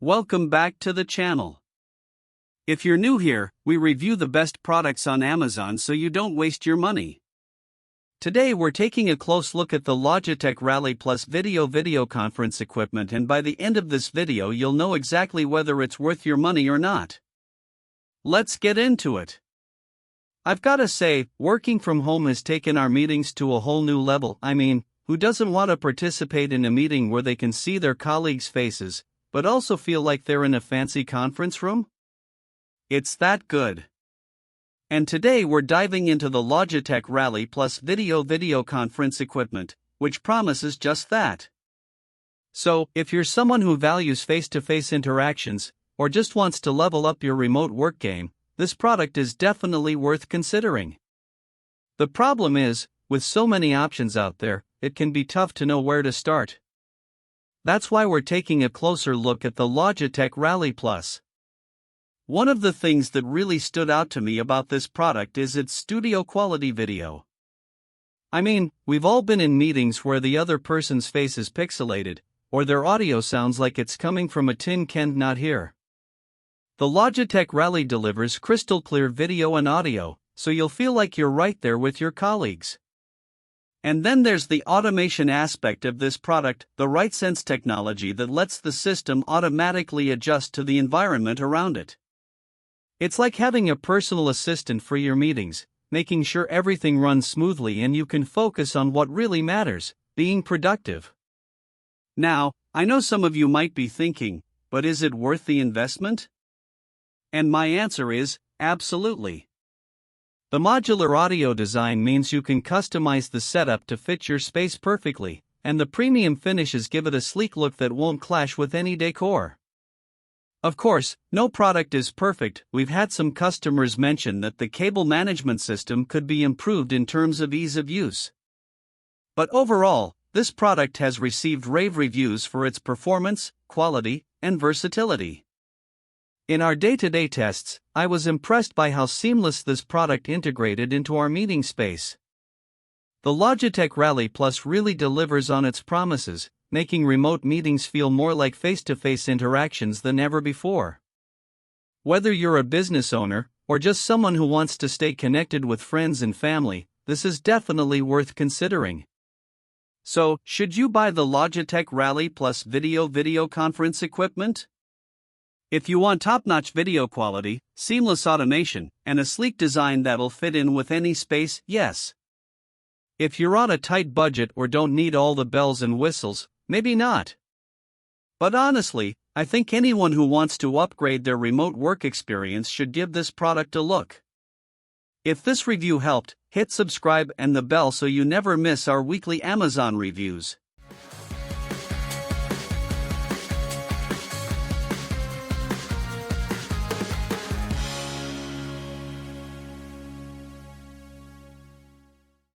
Welcome back to the channel. If you're new here, we review the best products on Amazon so you don't waste your money. Today we're taking a close look at the Logitech Rally Plus video conference equipment, and by the end of this video you'll know exactly whether it's worth your money or not. Let's get into it. I've gotta say, working from home has taken our meetings to a whole new level. I mean, who doesn't want to participate in a meeting where they can see their colleagues' faces, but also feel like they're in a fancy conference room? It's that good. And today we're diving into the Logitech Rally Plus video conference equipment, which promises just that. So, if you're someone who values face-to-face interactions, or just wants to level up your remote work game, this product is definitely worth considering. The problem is, with so many options out there, it can be tough to know where to start. That's why we're taking a closer look at the Logitech Rally Plus. One of the things that really stood out to me about this product is its studio quality video. I mean, we've all been in meetings where the other person's face is pixelated, or their audio sounds like it's coming from a tin can not here. The Logitech Rally delivers crystal clear video and audio, so you'll feel like you're right there with your colleagues. And then there's the automation aspect of this product, the RightSense technology that lets the system automatically adjust to the environment around it. It's like having a personal assistant for your meetings, making sure everything runs smoothly and you can focus on what really matters, being productive. Now, I know some of you might be thinking, but is it worth the investment? And my answer is, absolutely. The modular audio design means you can customize the setup to fit your space perfectly, and the premium finishes give it a sleek look that won't clash with any decor. Of course, no product is perfect. We've had some customers mention that the cable management system could be improved in terms of ease of use. But overall, this product has received rave reviews for its performance, quality, and versatility. In our day-to-day tests, I was impressed by how seamless this product integrated into our meeting space. The Logitech Rally Plus really delivers on its promises, making remote meetings feel more like face-to-face interactions than ever before. Whether you're a business owner, or just someone who wants to stay connected with friends and family, this is definitely worth considering. So, should you buy the Logitech Rally Plus video conference equipment? If you want top-notch video quality, seamless automation, and a sleek design that'll fit in with any space, yes. If you're on a tight budget or don't need all the bells and whistles, maybe not. But honestly, I think anyone who wants to upgrade their remote work experience should give this product a look. If this review helped, hit subscribe and the bell so you never miss our weekly Amazon reviews.